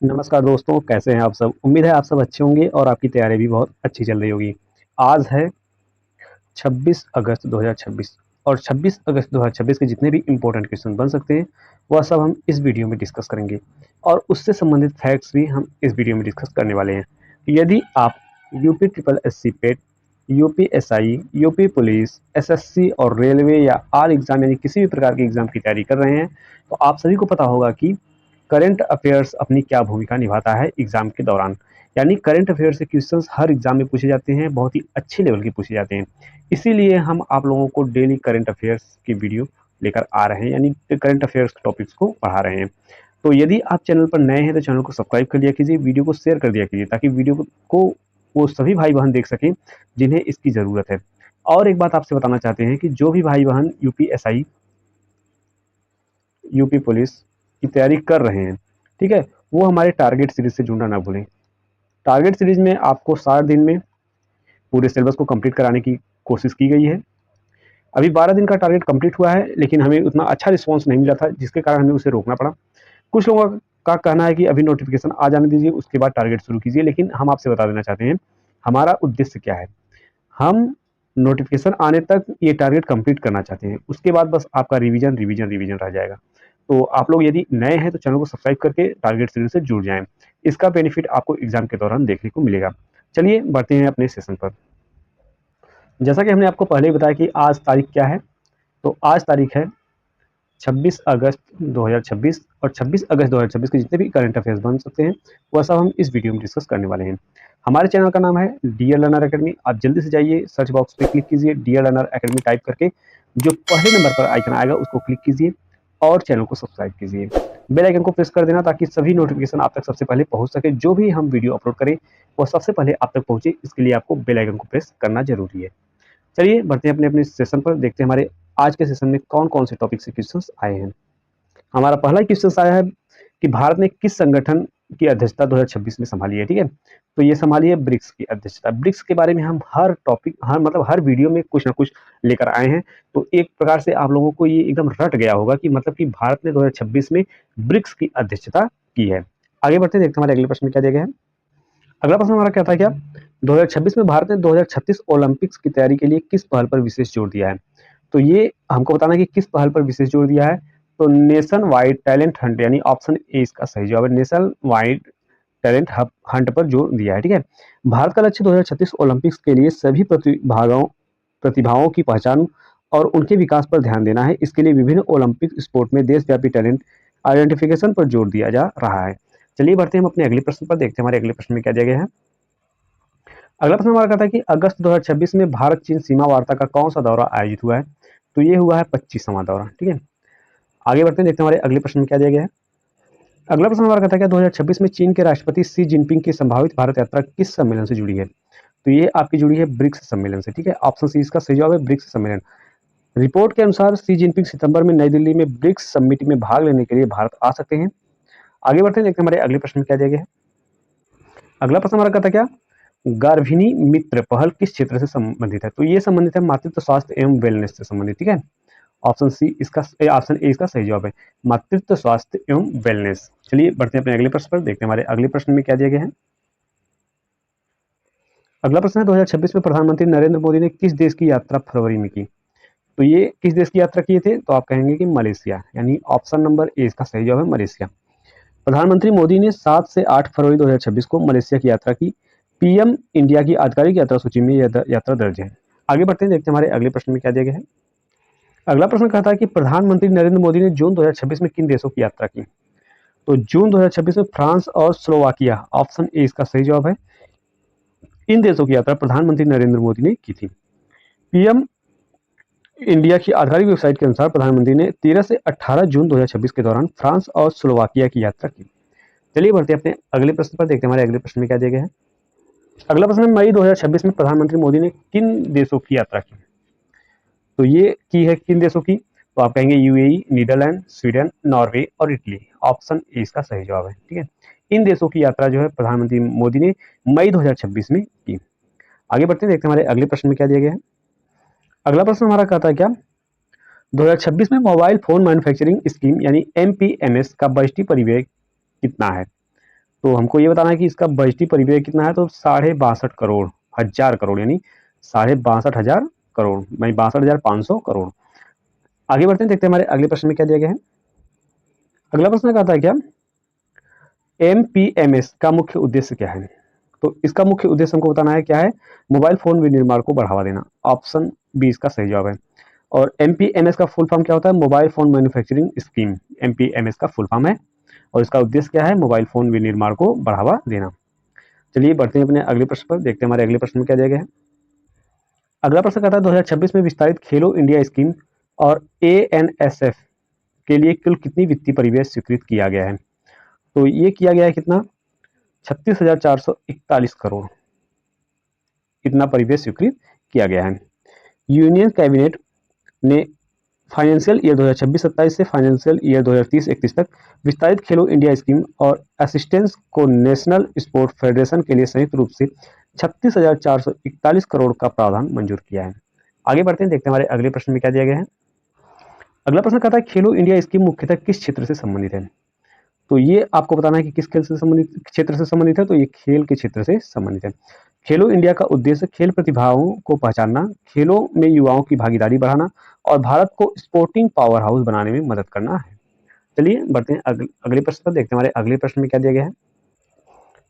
नमस्कार दोस्तों, कैसे हैं आप सब? उम्मीद है आप सब अच्छे होंगे और आपकी तैयारी भी बहुत अच्छी चल रही होगी। आज है 26 अगस्त 2026 और 26 अगस्त 2026 के जितने भी इम्पोर्टेंट क्वेश्चन बन सकते हैं, वह सब हम इस वीडियो में डिस्कस करेंगे और उससे संबंधित फैक्ट्स भी हम इस वीडियो में डिस्कस करने वाले हैं। यदि आप यूपी ट्रिपल एससी पेट, यूपीएसआई, यूपी पुलिस, एसएससी और रेलवे या आर एग्जाम यानी किसी भी प्रकार के एग्जाम की तैयारी कर रहे हैं, तो आप सभी को पता होगा कि करंट अफेयर्स अपनी क्या भूमिका निभाता है एग्जाम के दौरान। यानी करंट अफेयर से क्वेश्चंस हर एग्जाम में पूछे जाते हैं, बहुत ही अच्छे लेवल के पूछे जाते हैं। इसीलिए हम आप लोगों को डेली करंट अफेयर्स की वीडियो लेकर आ रहे हैं, यानी करंट अफेयर्स टॉपिक्स को पढ़ा रहे हैं। तो यदि आप चैनल पर नए हैं तो चैनल को सब्सक्राइब कर लिया कीजिए, वीडियो को शेयर कर दिया कीजिए ताकि वीडियो को वो सभी भाई बहन देख सकें जिन्हें इसकी ज़रूरत है। और एक बात आपसे बताना चाहते हैं कि जो भी भाई बहन यूपीएसआई, यूपी पुलिस की तैयारी कर रहे हैं, ठीक है, वो हमारे टारगेट सीरीज से जुड़ना ना भूलें। टारगेट सीरीज में आपको 60 दिन में पूरे सिलेबस को कंप्लीट कराने की कोशिश की गई है। अभी 12 दिन का टारगेट कंप्लीट हुआ है, लेकिन हमें उतना अच्छा रिस्पॉन्स नहीं मिला था, जिसके कारण हमें उसे रोकना पड़ा। कुछ लोगों का कहना है कि अभी नोटिफिकेशन आ जाने दीजिए, उसके बाद टारगेट शुरू कीजिए, लेकिन हम आपसे बता देना चाहते हैं हमारा उद्देश्य क्या है। हम नोटिफिकेशन आने तक ये टारगेट कंप्लीट करना चाहते हैं, उसके बाद बस आपका रिवीजन रिवीजन रिवीजन रह जाएगा। तो आप लोग यदि नए हैं तो चैनल को सब्सक्राइब करके टारगेट सीरीज से जुड़ जाएं। इसका बेनिफिट आपको एग्जाम के दौरान देखने को मिलेगा। चलिए बढ़ते हैं अपने सेशन पर। जैसा कि हमने आपको पहले ही बताया कि आज तारीख क्या है, तो आज तारीख है 26 अगस्त 2026 और 26 अगस्त 2026 के जितने भी करंट अफेयर्स बन सकते हैं, वह सब हम इस वीडियो में डिस्कस करने वाले हैं। हमारे चैनल का नाम है डियर लर्नर एकेडमी। आप जल्दी से जाइए, सर्च बॉक्स पे क्लिक कीजिए, डियर लर्नर एकेडमी टाइप करके जो पहले नंबर पर आइकन आएगा उसको क्लिक कीजिए और चैनल को सब्सक्राइब कीजिए। बेल आइकन को प्रेस कर देना ताकि सभी नोटिफिकेशन आप तक सबसे पहले पहुंच सके। जो भी हम वीडियो अपलोड करें वो सबसे पहले आप तक पहुंचे, इसके लिए आपको बेल आइकन को प्रेस करना जरूरी है। चलिए बढ़ते हैं अपने अपने सेशन पर, देखते हैं हमारे आज के सेशन में कौन कौन से टॉपिक से क्वेश्चंस आए हैं। हमारा पहला क्वेश्चन आया है कि भारत ने किस संगठन की अध्यक्षता 2026 में संभाली है। ठीक है, तो ये संभाली है ब्रिक्स की अध्यक्षता। ब्रिक्स के बारे में हम हर टॉपिक हर वीडियो में कुछ ना कुछ लेकर आए हैं। तो एक प्रकार से आप लोगों को ये एकदम रट गया होगा कि मतलब कि भारत ने 2026 में ब्रिक्स की अध्यक्षता की है। आगे बढ़ते हैं, देखते हैं हमारे अगले प्रश्न में क्या दिया गया है। अगला प्रश्न हमारा क्या था, क्या 2026 में भारत ने 2036 ओलंपिक्स की तैयारी के लिए किस पहल पर विशेष जोर दिया है। तो ये हमको बताना है कि किस पहल पर विशेष जोर दिया है। तो नेशन वाइड टैलेंट हंट, यानी ऑप्शन ए इसका सही जवाब है। नेशन वाइड टैलेंट हंट पर जोर दिया है। ठीक है, भारत का लक्ष्य 2036 ओलंपिक्स के लिए सभी प्रतिभाओं की पहचान और उनके विकास पर ध्यान देना है। इसके लिए विभिन्न ओलंपिक स्पोर्ट में देशव्यापी टैलेंट आइडेंटिफिकेशन पर जोर दिया जा रहा है। चलिए बढ़ते हैं हम अपने अगले प्रश्न पर, देखते हैं हमारे अगले प्रश्न में क्या दिया गया है। अगला प्रश्न हमारा कहता है कि अगस्त 2026 में भारत चीन सीमा वार्ता का कौन सा दौरा आयोजित हुआ है। तो ये हुआ है 25वां दौरा। ठीक है, आगे बढ़ते हैं, देखते हैं हमारे अगले प्रश्न में क्या दिया गया है। अगला प्रश्न हमारा कहता है कि 2026 में चीन के राष्ट्रपति शी जिनपिंग की संभावित भारत यात्रा किस सम्मेलन से जुड़ी है। तो ये आपकी जुड़ी है ब्रिक्स सम्मेलन से। ठीक है, ऑप्शन सी इसका सही जवाब है, ब्रिक्स सम्मेलन। रिपोर्ट के अनुसार शी जिनपिंग सितंबर में नई दिल्ली में ब्रिक्स समिट में भाग लेने के लिए भारत आ सकते हैं। आगे बढ़ते हैं, देखते हैं हमारे अगले प्रश्न में क्या दिया गया है। अगला प्रश्न हमारा कहता है क्या गर्भिणी मित्र पहल किस क्षेत्र से संबंधित है। तो ये संबंधित है मातृत्व स्वास्थ्य एवं वेलनेस से संबंधित। ठीक है, ऑप्शन ए इसका सही जवाब है, मातृत्व स्वास्थ्य एवं वेलनेस। चलिए बढ़ते हैं अपने अगले प्रश्न पर, देखते हैं हमारे अगले प्रश्न में क्या दिया गया है। अगला प्रश्न है 2026 में प्रधानमंत्री नरेंद्र मोदी ने किस देश की यात्रा फरवरी में की। तो ये किस देश की यात्रा किए थे, तो आप कहेंगे कि मलेशिया, यानी ऑप्शन नंबर ए इसका सही जवाब है, मलेशिया। प्रधानमंत्री मोदी ने 7 से 8 फरवरी 2026 को मलेशिया की यात्रा की। पीएम इंडिया की आधिकारिक यात्रा सूची में यह यात्रा दर्ज है। आगे बढ़ते हैं, देखते हैं हमारे अगले प्रश्न में क्या दिया गया है। अगला प्रश्न कहता है कि प्रधानमंत्री नरेंद्र मोदी ने जून 2026 में किन देशों की यात्रा की। तो जून 2026 में फ्रांस और स्लोवाकिया, ऑप्शन ए इसका सही जवाब है। इन देशों की यात्रा प्रधानमंत्री नरेंद्र मोदी ने की थी। पीएम इंडिया की आधिकारिक वेबसाइट के अनुसार प्रधानमंत्री ने 13 से 18 जून 2026 के दौरान फ्रांस और स्लोवाकिया की यात्रा की। चलिए बढ़ते हैं अपने अगले प्रश्न पर, देखते हैं हमारे अगले प्रश्न में क्या दिया गया है। अगला प्रश्न है मई 2026 में प्रधानमंत्री मोदी ने किन देशों की यात्रा की। तो ये की है किन देशों की, तो आप कहेंगे यूएई, नीदरलैंड, स्वीडन, नॉर्वे और इटली। ऑप्शन ए इसका सही जवाब है। ठीक है, इन देशों की यात्रा जो है प्रधानमंत्री मोदी ने मई 2026 में की। आगे बढ़ते हैं, देखते हैं हमारे अगले प्रश्न में क्या दिया गया है। अगला प्रश्न हमारा कहता है क्या 2026 में मोबाइल फोन मैन्युफैक्चरिंग स्कीम यानी एमपीएमएस का बजटीय परिव्यय कितना है। तो हमको ये बताना है कि इसका बजटीय परिव्यय कितना है, तो 62,500 करोड़ यानी 62,500 यानी 62,500 करोड़। आगे बढ़ते हैं, देखते हैं हमारे अगले प्रश्न में क्या दिया गया है। अगला प्रश्न कहता है क्या, एमपीएमएस का मुख्य उद्देश्य क्या है। तो इसका मुख्य उद्देश्य हमको बताना है क्या है, मोबाइल फोन विनिर्माण को बढ़ावा देना। ऑप्शन बी इसका सही जवाब है। और एमपीएमएस का फुल फॉर्म क्या होता है, मोबाइल फोन मैन्युफैक्चरिंग स्कीम, एमपीएमएस का फुल फॉर्म है। और इसका उद्देश्य क्या है, मोबाइल फोन विनिर्माण को बढ़ावा देना। चलिए बढ़ते हैं अपने अगले प्रश्न पर, देखते हैं हमारे अगले प्रश्न में क्या दिया गया है। अगला प्रश्न कहता है 2026 में विस्तारित खेलो इंडिया स्कीम और एएनएसएफ के लिए कुल कितनी वित्तीय परिव्यय स्वीकृत किया गया है। तो ये किया गया है कितना, 36,441 करोड़, इतना परिव्यय स्वीकृत किया गया है। यूनियन कैबिनेट ने फाइनेंशियल ईयर 2026-27 से फाइनेंशियल ईयर 2030-31 तक विस्तारित खेलो इंडिया स्कीम और असिस्टेंस को नेशनल स्पोर्ट फेडरेशन के लिए संयुक्त रूप से 36,441 करोड़ का प्रावधान मंजूर किया है। आगे बढ़ते हैं, देखते हैं हमारे अगले प्रश्न में क्या दिया गया है। अगला प्रश्न कहता है खेलो इंडिया स्कीम मुख्यतः किस क्षेत्र से संबंधित है। तो ये आपको बताना है कि किस खेल से संबंधित, क्षेत्र से संबंधित है। तो ये खेल के क्षेत्र से संबंधित है। खेलो इंडिया का उद्देश्य खेल प्रतिभाओं को पहचानना, खेलों में युवाओं की भागीदारी बढ़ाना और भारत को स्पोर्टिंग पावर हाउस बनाने में मदद करना है। चलिए बढ़ते हैं अगले प्रश्न पर, देखते हैं हमारे अगले प्रश्न में क्या दिया गया है।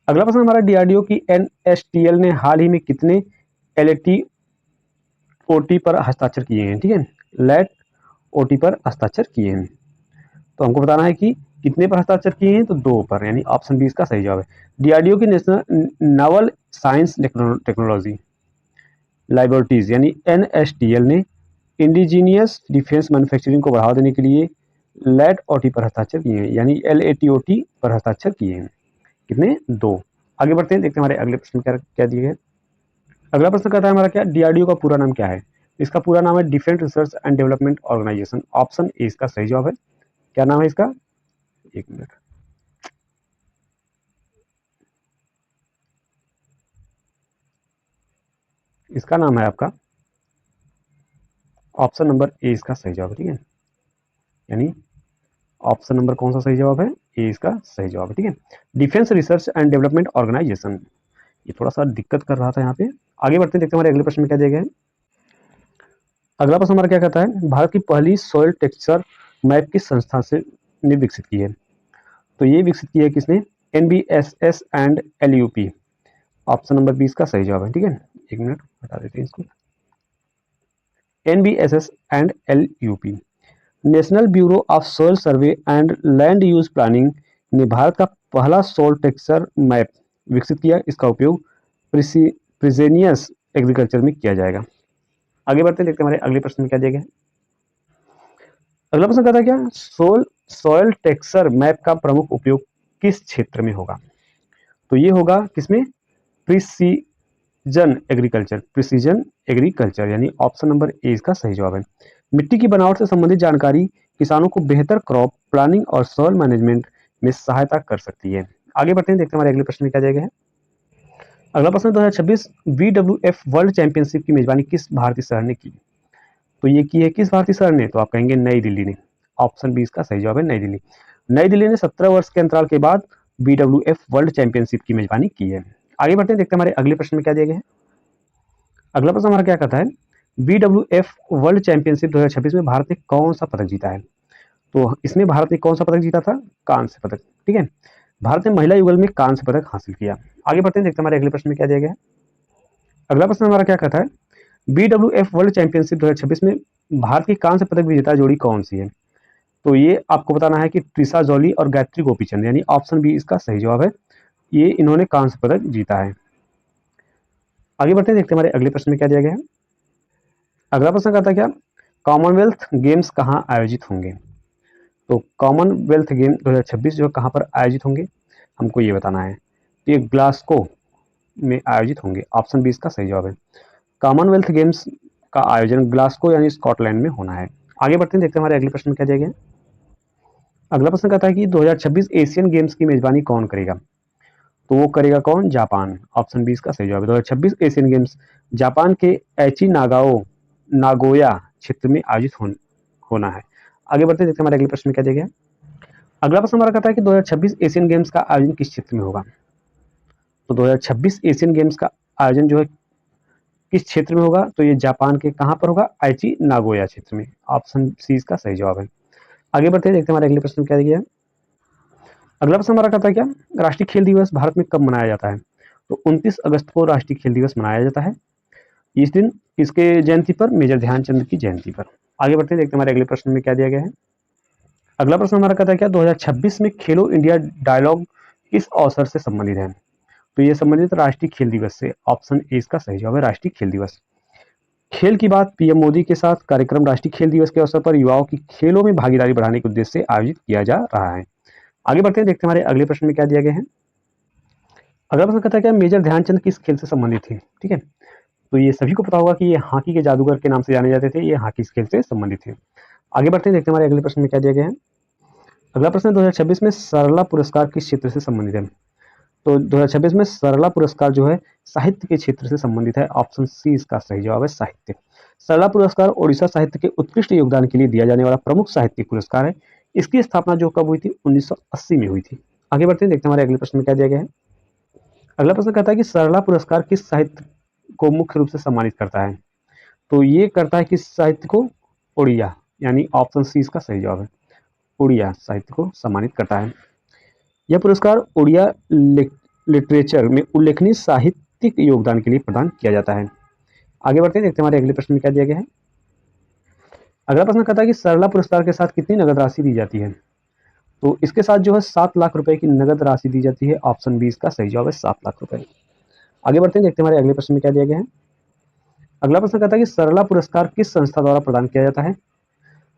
अगला प्रश्न हमारा डीआरडीओ की एनएसटीएल ने हाल ही में कितने एलएटी ओटी पर हस्ताक्षर किए हैं। ठीक है, लेट ओटी पर हस्ताक्षर किए हैं। तो हमको बताना है कि कितने पर हस्ताक्षर किए हैं, तो 2 पर, यानी ऑप्शन बी इसका सही जवाब है। डीआरडीओ की national novel science technology laboratories यानी एनएसटीएल ने इंडिजीनियस डिफेंस मैन्युफैक्चरिंग को बढ़ावा देने के लिए लेट ओटी पर हस्ताक्षर किए हैं, यानी एलएटीओटी पर हस्ताक्षर किए हैं। कितने, 2। आगे बढ़ते हैं, देखते हैं हमारे अगले प्रश्न क्या दिए गए। अगला प्रश्न कहता है हमारा क्या, डीआरडीओ का पूरा नाम क्या है। इसका पूरा नाम है defence research and development organisation. Option A इसका सही जवाब है। क्या नाम है इसका, एक मिनट, इसका नाम है आपका, ऑप्शन नंबर ए इसका सही जवाब है। ठीक है, यानी ऑप्शन नंबर कौन सा सही जवाब है, ए इसका सही जवाब है। ठीक है, defence research and development organisation. ये थोड़ा सा दिक्कत कर रहा था यहाँ पे। आगे बढ़ते हैं, देखते हैं हमारे अगले प्रश्न में क्या दिया गया है। अगला प्रश्न हमारा क्या कहता है, भारत की पहली सॉइल टेक्सचर मैप किस संस्था से ने विकसित की है। तो ये विकसित की है किसने, एनबीएसएस एंड एलयूपी। ऑप्शन नंबर 20 का सही जवाब है। ठीक है, एक मिनट हटा देते हैं इसको, NBSS and LUP. National bureau of soil survey and land use planning ने भारत का पहला सोइल टेक्सचर मैप विकसित किया। इसका उपयोग प्रिसीनियस एग्रीकल्चर में किया जाएगा। आगे बढ़ते हैं, देखते हैं हमारे अगले प्रश्न में क्या दिया गया है। अगला प्रश्न कहता है क्या, सॉइल टेक्सचर मैप का प्रमुख उपयोग किस क्षेत्र में होगा। तो ये होगा किसमें, प्रिसीजन एग्रीकल्चर, यानी ऑप्शन नंबर ए इसका सही जवाब है। मिट्टी की बनावट से संबंधित जानकारी किसानों को बेहतर क्रॉप प्लानिंग और सॉइल मैनेजमेंट में सहायता कर सकती है। आगे बढ़ते हैं, देखते हैं हमारे अगले प्रश्न में क्या दिया गया है। अगला प्रश्न 2026 बीडब्ल्यूएफ वर्ल्ड चैंपियनशिप की मेजबानी किस भारतीय शहर ने की। तो ये की है किस भारतीय शहर ने, तो आप कहेंगे नई दिल्ली ने। ऑप्शन बी इसका सही जवाब है, नई दिल्ली। नई दिल्ली ने 17 वर्ष के अंतराल के बाद बीडब्ल्यूएफ वर्ल्ड चैंपियनशिप की मेजबानी की है। आगे बढ़ते हैं, देखते हैं हमारे अगले प्रश्न में क्या दिया गया है। अगला प्रश्न हमारा क्या कहता है, बीडब्ल्यूएफ वर्ल्ड चैंपियनशिप 2026 में भारत ने कौन सा पदक जीता है। तो इसमें भारत ने कौन सा पदक जीता था, कांस्य पदक। ठीक है, भारत ने महिला युगल में कांस्य पदक हासिल किया। आगे बढ़ते हैं, देखते हैं हमारे अगले प्रश्न में क्या दिया गया है। अगला प्रश्न हमारा क्या कहता है, बीडब्ल्यूएफ वर्ल्ड चैंपियनशिप 2026 में भारत की कांस्य पदक विजेता जोड़ी कौन सी है। तो ये आपको बताना है कि ट्रिशा जॉली और गायत्री गोपीचंद, यानी ऑप्शन बी इसका सही जवाब है। ये इन्होंने कांस्य पदक जीता है। आगे बढ़ते हैं, देखते हैं हमारे अगले प्रश्न में क्या दिया गया है। अगला प्रश्न कहता है क्या, कॉमनवेल्थ गेम्स कहाँ आयोजित होंगे। तो कॉमनवेल्थ गेम 2026 जो कहाँ पर आयोजित होंगे, हमको ये बताना है। तो ये ग्लासगो में आयोजित होंगे। ऑप्शन बी इसका सही जवाब है। कॉमनवेल्थ गेम्स का आयोजन ग्लासगो यानी स्कॉटलैंड में होना है। आगे बढ़ते हैं, देखते हैं हमारे अगले प्रश्न में क्या दिया गया है। अगला प्रश्न कहता है कि 2026 एशियन गेम्स की मेजबानी कौन करेगा। तो वो करेगा कौन, जापान। ऑप्शन बी इसका सही जवाब है। 2026 एशियन गेम्स जापान के एची नागोया क्षेत्र में आयोजित होना है। आगे बढ़ते हैं, देखते हैं हमारे अगले प्रश्न में क्या दिया गया है। अगला प्रश्न हमारा कहता है कि 2026 एशियन गेम्स का आयोजन किस क्षेत्र में होगा। तो 2026 एशियन गेम्स का आयोजन जो है किस क्षेत्र में होगा, तो ये जापान के कहां पर होगा, आइची नागोया क्षेत्र में। ऑप्शन सी इसका सही जवाब है। आगे बढ़ते हैं, देखते हैं हमारे अगले प्रश्न क्या दिया है। अगला प्रश्न हमारा कहता है क्या, राष्ट्रीय खेल दिवस भारत में कब मनाया जाता है। तो 29 अगस्त को राष्ट्रीय खेल दिवस मनाया जाता है। इस दिन किसके जयंती पर, मेजर ध्यानचंद की जयंती पर। आगे बढ़ते हैं, देखते हैं हमारे अगले प्रश्न में क्या दिया गया है। अगला प्रश्न हमारा कहता है क्या, 2026 में खेलो इंडिया डायलॉग किस अवसर से संबंधित है। तो ये संबंधित राष्ट्रीय खेल दिवस से। ऑप्शन ए इसका सही जवाब है, राष्ट्रीय खेल दिवस। खेल की बात पीएम मोदी के साथ कार्यक्रम राष्ट्रीय खेल दिवस के अवसर पर युवाओं की खेलों में भागीदारी बढ़ाने के उद्देश्य से आयोजित किया जा रहा है। आगे बढ़ते हैं, देखते हैं हमारे अगले प्रश्न में क्या दिया गया है। अगला प्रश्न कहता है क्या, मेजर ध्यानचंद किस खेल से संबंधित थे। ठीक है, तो ये सभी को पता होगा कि ये हॉकी के जादूगर के नाम से जाने जाते थे, ये हॉकी खेल से संबंधित थे। आगे बढ़ते हैं, देखते हैं हमारे अगले प्रश्न में क्या दिया गया है। अगला प्रश्न 2026 में सरला पुरस्कार किस क्षेत्र से संबंधित है। तो 2026 में सरला पुरस्कार जो है साहित्य के क्षेत्र से संबंधित है। ऑप्शन सी इसका सही जवाब है, साहित्य। सरला पुरस्कार ओडिशा साहित्य के उत्कृष्ट योगदान के लिए दिया जाने वाला प्रमुख साहित्यिक पुरस्कार है। इसकी स्थापना जो कब हुई थी, 1980 में हुई थी। आगे बढ़ते हैं, देखते हैं हमारे अगले प्रश्न में क्या दिया गया है। अगला प्रश्न कहता है कि सरला पुरस्कार किस साहित्य को मुख्य रूप से सम्मानित करता है। तो ये करता है किस साहित्य को, उड़िया, यानी ऑप्शन सी इसका सही जवाब है, उड़िया साहित्य को सम्मानित करता है। यह पुरस्कार उड़िया लिटरेचर में उल्लेखनीय साहित्यिक योगदान के लिए प्रदान किया जाता है। आगे बढ़ते हैं, देखते हैं हमारे अगले प्रश्न में क्या दिया गया है। अगला प्रश्न कहता है कि सरला पुरस्कार के साथ कितनी नगद राशि दी जाती है। तो इसके साथ जो है 7 लाख रुपए की नगद राशि दी जाती है। ऑप्शन बी इसका सही जवाब है, 7 लाख रुपए। आगे बढ़ते हैं, देखते हैं हमारे अगले प्रश्न में क्या दिया गया है। अगला प्रश्न कहता है कि सरला पुरस्कार किस संस्था द्वारा प्रदान किया जाता है।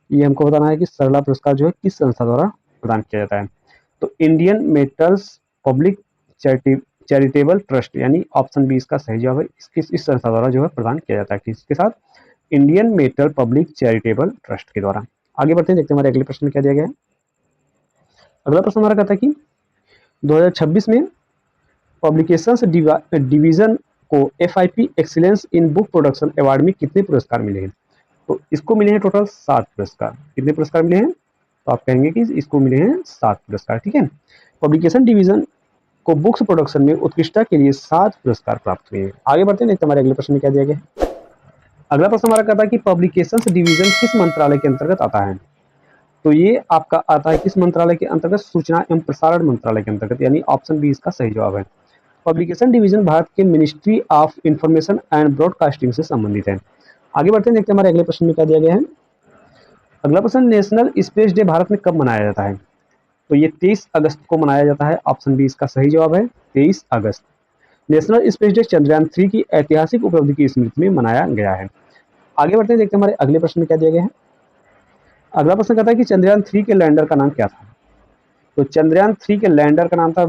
ये हमको बताना है कि सरला पुरस्कार जो है किस संस्था द्वारा प्रदान किया जाता है। तो Indian metals public charitable trust, यानी ऑप्शन बी इसका सही जवाब है। इस संस्था द्वारा जो है प्रदान किया जाता है, किसके साथ, Indian metal public charitable trust के द्वारा। आगे बढ़ते हैं, देखते हैं हमारे अगले प्रश्न में क्या दिया गया है। अगला प्रश्न हमारा कहता है कि 2026 में पब्लिकेशंस डिवीजन को FIP excellence in book production award में कितने पुरस्कार मिले हैं। तो इसको मिले हैं टोटल 7 पुरस्कार। कितने पुरस्कार मिले हैं, तो आप कहेंगे कि इसको मिले हैं 7 पुरस्कार। ठीक है, पब्लिकेशन डिवीजन को बुक्स प्रोडक्शन में उत्कृष्टता के लिए 7 पुरस्कार प्राप्त हुए हैं। आगे बढ़ते हैं, देखते हैं हमारे अगले प्रश्न में क्या दिया गया है। अगला प्रश्न हमारा कहता है कि पब्लिकेशंस डिवीजन किस मंत्रालय के अंतर्गत आता है। तो ये आपका आता है किस मंत्रालय के अंतर्गत, सूचना एवं प्रसारण मंत्रालय के अंतर्गत, यानी ऑप्शन बी इसका सही जवाब है। पब्लिकेशन डिवीजन भारत के ministry of information and broadcasting से संबंधित है। आगे बढ़ते हैं, देखते हैं हमारे अगले प्रश्न में क्या दिया गया है। अगला प्रश्न, नेशनल स्पेस डे भारत में कब मनाया जाता है। तो ये 23 अगस्त को मनाया जाता है। ऑप्शन बी इसका सही जवाब है, 23 अगस्त। नेशनल स्पेस डे चंद्रयान 3 की ऐतिहासिक उपलब्धि की स्मृति में मनाया गया है। आगे बढ़ते हैं, देखते हैं हमारे अगले प्रश्न में क्या दिया गया है। अगला प्रश्न कहता है कि चंद्रयान 3 के लैंडर का नाम क्या था। तो चंद्रयान 3 के लैंडर का नाम था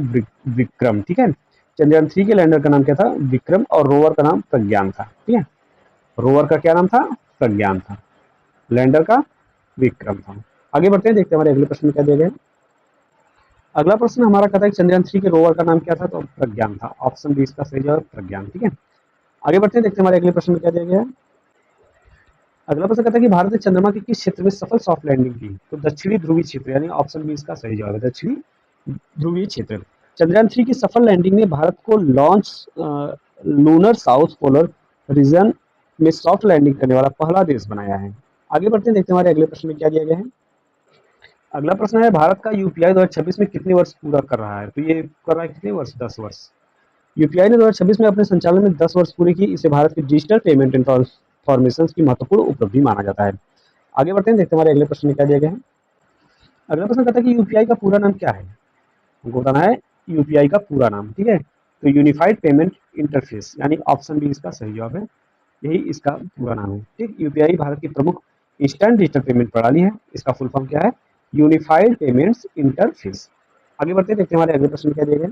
विक्रम। ठीक है, चंद्रयान 3 के लैंडर का नाम क्या था, विक्रम, और रोवर का नाम प्रज्ञान था। ठीक है, रोवर का क्या नाम था, प्रज्ञान था, लैंडर का विक्रम था। आगे बढ़ते हैं, देखते हैं हमारे अगले प्रश्न में क्या दिया गया है। अगला प्रश्न हमारा कहता है कि चंद्रयान 3 के रोवर का नाम क्या था, तो प्रज्ञान था। ऑप्शन बी इसका सही जवाब, प्रज्ञान। ठीक है, आगे बढ़ते हैं, देखते हैं हमारे अगले प्रश्न में क्या दिया गया है। अगला प्रश्न कहता है कि भारत ने चंद्रमा के किस क्षेत्र में सफल सॉफ्ट लैंडिंग की। तो दक्षिणी ध्रुवीय क्षेत्र, यानी ऑप्शन बी इसका सही जवाब है, दक्षिणी ध्रुवीय क्षेत्र। चंद्रयान 3 की सफल लैंडिंग ने भारत को launch lunar south polar region में सॉफ्ट लैंडिंग करने वाला पहला देश बनाया है। आगे बढ़ते हैं, देखते हैं हमारे अगले प्रश्न में क्या दिया गया है। अगला प्रश्न है, भारत का यूपीआई 2026 में कितने वर्ष पूरा कर रहा है। तो ये कर रहा है कितने वर्ष, 10 वर्ष। यूपीआई ने 2026 में अपने संचालन में 10 वर्ष पूरे किए। इसे भारत की डिजिटल पेमेंट इंफॉर्मेशन की महत्वपूर्ण उपलब्धि माना जाता है। आगे बढ़ते हैं, देखते हैं हमारे अगले प्रश्न में क्या दिया गया है। अगला प्रश्न कहता है कि यूपीआई का पूरा नाम क्या है। हमको बताना है यूपीआई का पूरा नाम। ठीक है, तो यूनिफाइड पेमेंट इंटरफेस, यानी ऑप्शन बी इसका सही जवाब है, यही इसका पूरा नाम है। ठीक, यूपीआई भारत की प्रमुख इंस्टेंट डिजिटल पेमेंट प्रणाली है। इसका फुल फॉर्म क्या है, यूनिफाइड पेमेंट्स इंटरफेस। आगे बढ़ते हैं, देखते हैं हमारे अगले प्रश्न में क्या दिया गया।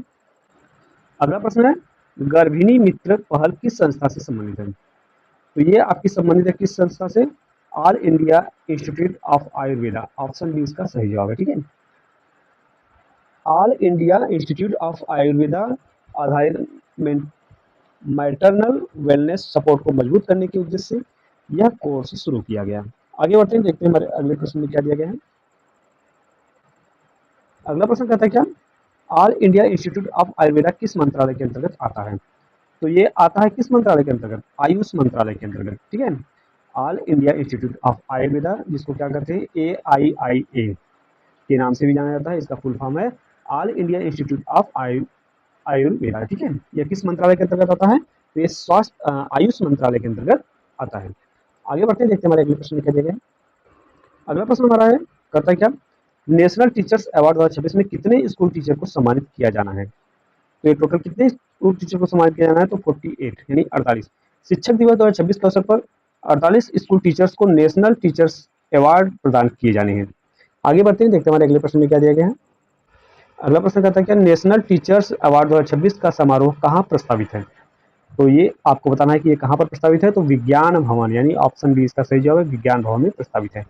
अगला प्रश्न है, गर्भिणी मित्र पहल किस संस्था से संबंधित है। तो ये आपकी संबंधित है किस संस्था से, all India institute of Ayurveda. Option B इसका सही जवाब है। ठीक है, all India institute of Ayurveda आधारित मैटरनल वेलनेस सपोर्ट को मजबूत करने के उद्देश्य से यह कोर्स शुरू किया गया। आगे बढ़ते हैं, देखते हैं हमारे अगले प्रश्न में क्या दिया गया है। अगला प्रश्न कहता है क्या, all India institute of Ayurveda किस मंत्रालय के अंतर्गत आता है? तो ये आता है किस मंत्रालय के अंतर्गत? आयुष मंत्रालय के अंतर्गत, ठीक है। All India institute of Ayurveda, जिसको क्या कहते हैं, AIIA के नाम से भी जाना जाता है, इसका फुल फॉर्म है all India institute of Ayurveda, ठीक है। यह किस मंत्रालय के अंतर्गत आता है? तो ये स्वास्थ्य आयुष मंत्रालय के अंतर्गत आता है। आगे बढ़ते हैं, देखते हैं हमारे अगले प्रश्न में क्या दिया गया है। अगला प्रश्न हमारा है, कहता है क्या, नेशनल टीचर्स अवार्ड 2026 में कितने स्कूल टीचर को सम्मानित किया जाना है? तो ये टोटल कितने स्कूल टीचर को सम्मानित किया जाना है? तो 48 यानी 48। शिक्षक दिवस 2026 के अवसर पर 48 स्कूल टीचर्स को नेशनल टीचर्स अवार्ड प्रदान किए जाने हैं। आगे बढ़ते हैं, देखते हैं हमारे अगले प्रश्न में क्या दिया गया है। अगला प्रश्न कहता है क्या, नेशनल टीचर्स अवार्ड 2026 का समारोह कहाँ प्रस्तावित है? तो ये आपको बताना है कि ये कहाँ पर प्रस्तावित है। तो विज्ञान भवन, यानी ऑप्शन बी इसका सही जवाब है, विज्ञान भवन में प्रस्तावित है।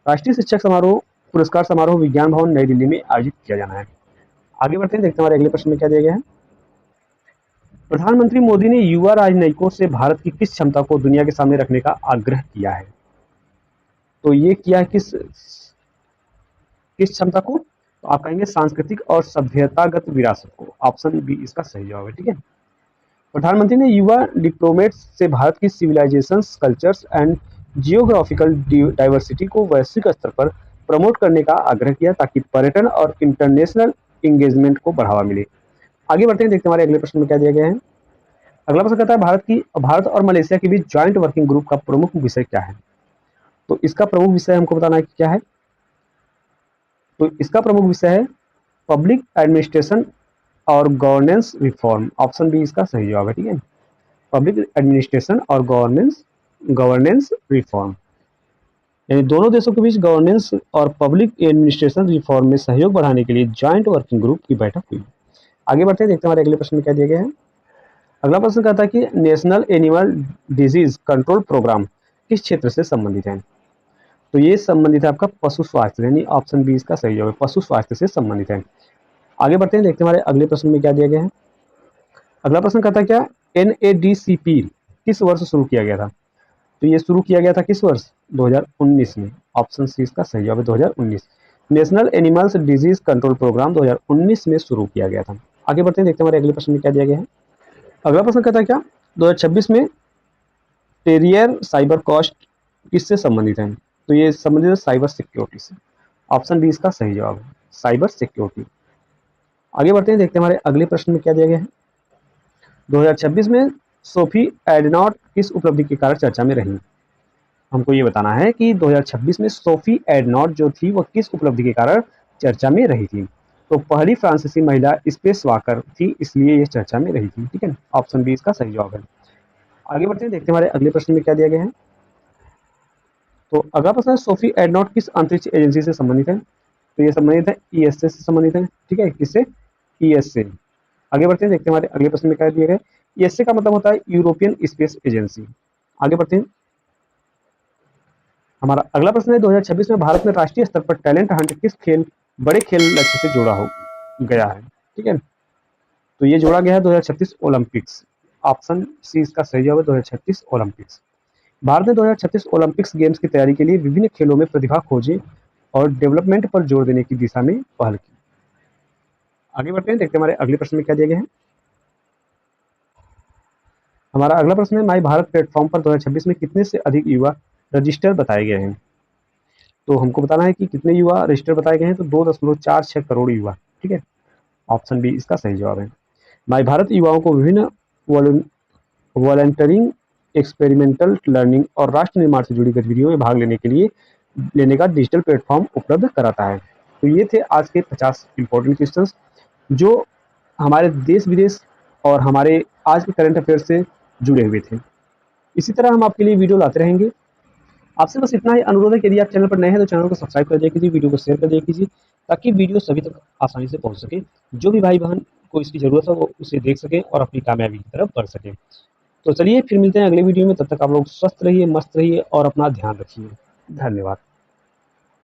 राष्ट्रीय शिक्षक समारोह पुरस्कार समारोह विज्ञान भवन नई दिल्ली में आयोजित किया जाना है। आगे बढ़ते हैं, देखते हैं हमारे अगले प्रश्न में क्या दिया गया है। प्रधानमंत्री मोदी ने युवा राजनयिकों से भारत की किस क्षमता को दुनिया के सामने रखने का आग्रह किया है? तो ये किया है किस क्षमता को? तो आप कहेंगे सांस्कृतिक और सभ्यतागत विरासत को। ऑप्शन बी इसका सही जवाब है, ठीक है। प्रधानमंत्री ने युवा डिप्लोमेट्स से भारत की civilisations, cultures and geographical diversity को वैश्विक स्तर पर प्रमोट करने का आग्रह किया, ताकि पर्यटन और इंटरनेशनल इंगेजमेंट को बढ़ावा मिले। आगे बढ़ते हैं, देखते हैं हमारे अगले प्रश्न में क्या दिया गया है। अगला प्रश्न कहता है, भारत और मलेशिया के बीच ज्वाइंट वर्किंग ग्रुप का प्रमुख विषय क्या है? तो इसका प्रमुख विषय हमको बताना है कि क्या है। तो इसका प्रमुख विषय है पब्लिक एडमिनिस्ट्रेशन और गवर्नेंस रिफॉर्म। ऑप्शन बी इसका सही जवाब है, ठीक है। पब्लिक एडमिनिस्ट्रेशन और गवर्नेंस रिफॉर्म, यानी दोनों देशों के बीच गवर्नेंस और पब्लिक एडमिनिस्ट्रेशन रिफॉर्म में सहयोग बढ़ाने के लिए ज्वाइंट वर्किंग ग्रुप की बैठक हुई। आगे बढ़ते हैं, देखते हैं हमारे अगले प्रश्न में क्या दिया गया है। अगला प्रश्न कहता है कि national animal disease control programme किस क्षेत्र से संबंधित है? तो ये संबंधित है आपका पशु स्वास्थ्य, यानी ऑप्शन बी इसका सही जवाब है, पशु स्वास्थ्य से संबंधित है। आगे बढ़ते हैं, देखते हैं हमारे अगले प्रश्न में क्या दिया गया है। अगला प्रश्न कहता है क्या, NADCP किस वर्ष शुरू किया गया था? तो ये शुरू किया गया था किस वर्ष? 2019 में। ऑप्शन सी इसका सही जवाब है, 2019। National animals disease control programme 2019 में शुरू किया गया था। आगे बढ़ते हैं, देखते हैं हमारे अगले प्रश्न में क्या दिया गया है। अगला प्रश्न कहता है क्या, 2026 में टेरियर साइबर कॉस्ट किससे संबंधित है? तो ये संबंधित है साइबर सिक्योरिटी से। ऑप्शन बी इसका सही जवाब है, साइबर सिक्योरिटी। आगे बढ़ते हैं, देखते हैं हमारे अगले प्रश्न में क्या दिया गया है। 2026 में सोफी एडनॉट किस उपलब्धि के कारण चर्चा में रही? हमको ये बताना है कि 2026 में सोफी एडनॉट जो थी वह किस उपलब्धि के कारण चर्चा में रही थी? तो पहली फ्रांसीसी महिला स्पेस वॉकर थी, इसलिए ये चर्चा में रही थी, ठीक है। ऑप्शन बी इसका सही जवाब है। आगे बढ़ते हैं, देखते हैं हमारे अगले प्रश्न में क्या दिया गया है। तो अगला प्रश्न है, सोफी एडनॉट किस अंतरिक्ष एजेंसी से संबंधित है? तो ये संबंधित है ESA से संबंधित है, ठीक है। किससे? ESA। आगे बढ़ते हैं, देखते हैं हमारे अगले प्रश्न में क्या दिया गया है। ESA का मतलब होता है यूरोपियन स्पेस एजेंसी। आगे बढ़ते हैं, हमारा अगला प्रश्न है, 2026 में भारत में राष्ट्रीय स्तर पर टैलेंट हंट किस बड़े खेल लक्ष्य से जोड़ा हो गया है, ठीक है। तो ये जोड़ा गया है 2036 ओलंपिक्स। ऑप्शन सी इसका सही जवाब है, 2036 ओलंपिक्स। भारत ने 2036 ओलंपिक्स गेम्स की तैयारी के लिए विभिन्न खेलों में प्रतिभा खोजे और डेवलपमेंट पर जोर देने की दिशा में पहल की। आगे बढ़ते हैं, देखते हैं हमारे अगले प्रश्न में क्या दिया गया है। हमारा अगला प्रश्न है, माई भारत प्लेटफॉर्म पर 2026 में कितने से अधिक युवा रजिस्टर बताए गए हैं? तो हमको बताना है कि कितने युवा रजिस्टर बताए गए हैं। तो 2.46 करोड़ युवा, ठीक है। ऑप्शन बी इसका सही जवाब है। माई भारत युवाओं को विभिन्न वॉलंटियरिंग, एक्सपेरिमेंटल लर्निंग और राष्ट्र निर्माण से जुड़ी गतिविधियों में भाग लेने का डिजिटल प्लेटफॉर्म उपलब्ध कराता है। तो ये थे आज के 50 इंपॉर्टेंट क्वेश्चंस जो हमारे देश विदेश और हमारे आज के करंट अफेयर से जुड़े हुए थे। इसी तरह हम आपके लिए वीडियो लाते रहेंगे। आपसे बस इतना ही अनुरोध है कि यदि आप चैनल पर नए हैं तो चैनल को सब्सक्राइब कर दिया कीजिए, वीडियो को शेयर कर दिया कीजिए, ताकि वीडियो सभी तक आसानी से पहुंच सके। जो भी भाई बहन को इसकी ज़रूरत है वो उसे देख सके और अपनी कामयाबी की तरफ बढ़ सके। तो चलिए फिर मिलते हैं अगले वीडियो में, तब तक आप लोग स्वस्थ रहिए, मस्त रहिए और अपना ध्यान रखिए। धन्यवाद।